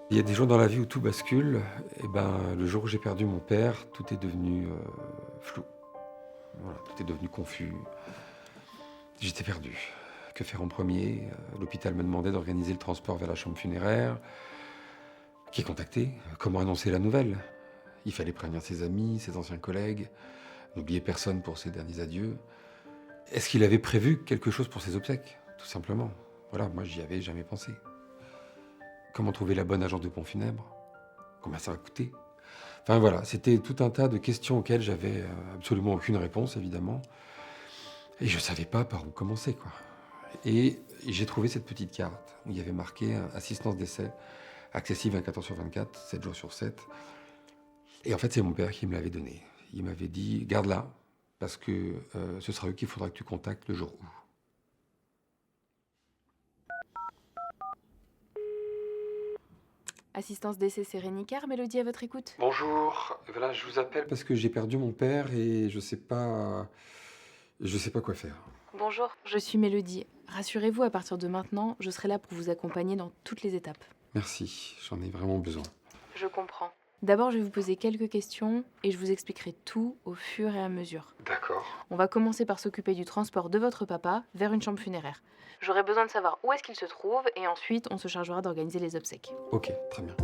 Il y a des jours dans la vie où tout bascule. Et ben, le jour où j'ai perdu mon père, tout est devenu flou. Voilà, tout est devenu confus. J'étais perdu. Que faire en premier? L'hôpital me demandait d'organiser le transport vers la chambre funéraire. Qui contacter? Comment annoncer la nouvelle? Il fallait prévenir ses amis, ses anciens collègues, n'oublier personne pour ses derniers adieux. Est-ce qu'il avait prévu quelque chose pour ses obsèques? Tout simplement. Voilà, moi j'y avais jamais pensé. Comment trouver la bonne agence de pompe funèbre? Combien ça va coûter? Enfin voilà, c'était tout un tas de questions auxquelles j'avais absolument aucune réponse, évidemment. Et je savais pas par où commencer, quoi. Et j'ai trouvé cette petite carte où il y avait marqué assistance d'essai, accessible 24h/24, 7 jours sur 7. Et en fait, c'est mon père qui me l'avait donnée. Il m'avait dit, garde-la, parce que ce sera eux qu'il faudra que tu contactes le jour où. Assistance d'essai Sérénicar, Mélodie à votre écoute. Bonjour, voilà, je vous appelle parce que j'ai perdu mon père et je sais pas quoi faire. Bonjour, je suis Mélodie. Rassurez-vous, à partir de maintenant, je serai là pour vous accompagner dans toutes les étapes. Merci, j'en ai vraiment besoin. Je comprends. D'abord, je vais vous poser quelques questions et je vous expliquerai tout au fur et à mesure. D'accord. On va commencer par s'occuper du transport de votre papa vers une chambre funéraire. J'aurai besoin de savoir où est-ce qu'il se trouve et ensuite on se chargera d'organiser les obsèques. Ok, très bien.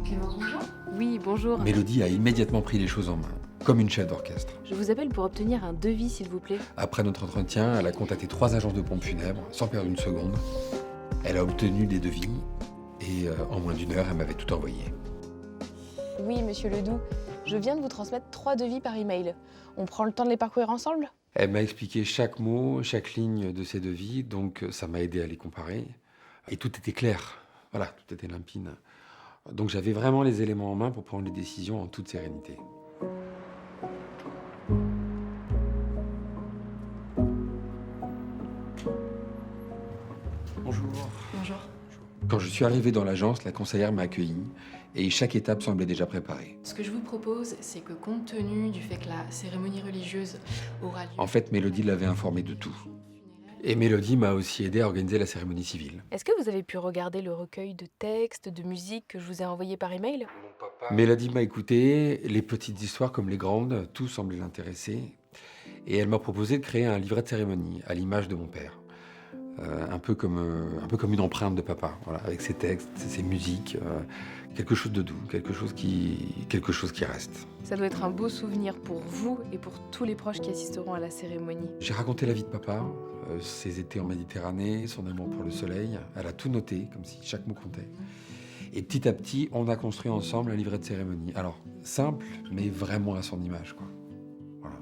Clémence, bonjour. Oui, bonjour. Mélodie a immédiatement pris les choses en main, comme une chef d'orchestre. Je vous appelle pour obtenir un devis, s'il vous plaît. Après notre entretien, elle a contacté 3 agences de pompes funèbres, sans perdre une seconde. Elle a obtenu des devis et en moins d'1 heure, elle m'avait tout envoyé. Oui, monsieur Ledoux, je viens de vous transmettre 3 devis par email. On prend le temps de les parcourir ensemble? Elle m'a expliqué chaque mot, chaque ligne de ces devis, donc ça m'a aidé à les comparer. Et tout était clair, voilà, tout était limpide. Donc j'avais vraiment les éléments en main pour prendre les décisions en toute sérénité. Bonjour. Bonjour. Quand je suis arrivé dans l'agence, la conseillère m'a accueilli et chaque étape semblait déjà préparée. Ce que je vous propose, c'est que compte tenu du fait que la cérémonie religieuse aura lieu... En fait, Mélodie l'avait informée de tout. Et Mélodie m'a aussi aidé à organiser la cérémonie civile. Est-ce que vous avez pu regarder le recueil de textes, de musique que je vous ai envoyé par email? Mélodie m'a écouté, les petites histoires comme les grandes, tout semblait l'intéresser. Et elle m'a proposé de créer un livret de cérémonie, à l'image de mon père. Un peu comme une empreinte de papa, voilà, avec ses textes, ses musiques, quelque chose de doux, quelque chose qui reste. Ça doit être un beau souvenir pour vous et pour tous les proches qui assisteront à la cérémonie. J'ai raconté la vie de papa, ses étés en Méditerranée, son amour pour le soleil. Elle a tout noté, comme si chaque mot comptait. Et petit à petit, on a construit ensemble un livret de cérémonie. Alors, simple, mais vraiment à son image, quoi. Voilà.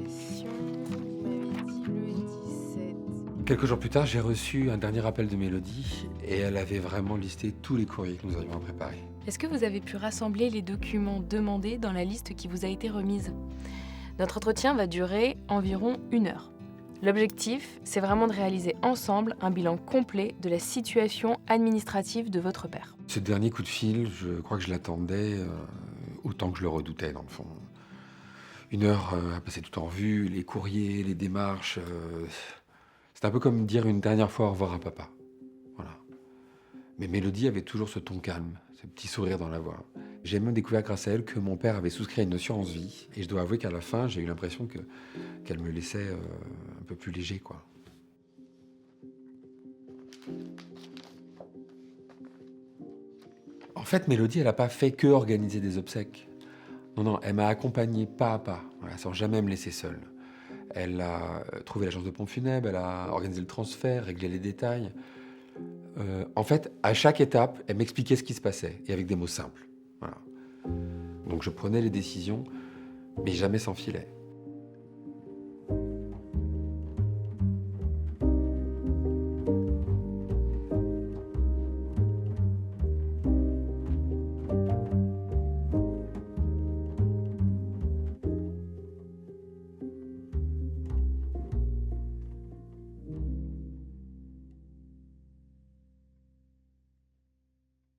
Question, vous m'avez dit le 17. Quelques jours plus tard, j'ai reçu un dernier appel de Mélodie et elle avait vraiment listé tous les courriers que nous avions à préparer. Est-ce que vous avez pu rassembler les documents demandés dans la liste qui vous a été remise? Notre entretien va durer environ 1 heure. L'objectif, c'est vraiment de réaliser ensemble un bilan complet de la situation administrative de votre père. Ce dernier coup de fil, je crois que je l'attendais autant que je le redoutais, dans le fond. 1 heure à passer tout en revue, les courriers, les démarches. C'est un peu comme dire une dernière fois au revoir à papa. Voilà. Mais Mélodie avait toujours ce ton calme, ce petit sourire dans la voix. J'ai même découvert grâce à elle que mon père avait souscrit à une assurance vie. Et je dois avouer qu'à la fin, j'ai eu l'impression qu'elle me laissait un peu plus léger, quoi. En fait, Mélodie, elle n'a pas fait que organiser des obsèques. Non, elle m'a accompagné pas à pas, voilà, sans jamais me laisser seule. Elle a trouvé l'agence de pompe funèbre, elle a organisé le transfert, réglé les détails. En fait, à chaque étape, elle m'expliquait ce qui se passait, et avec des mots simples. Voilà. Donc je prenais les décisions, mais jamais sans filet.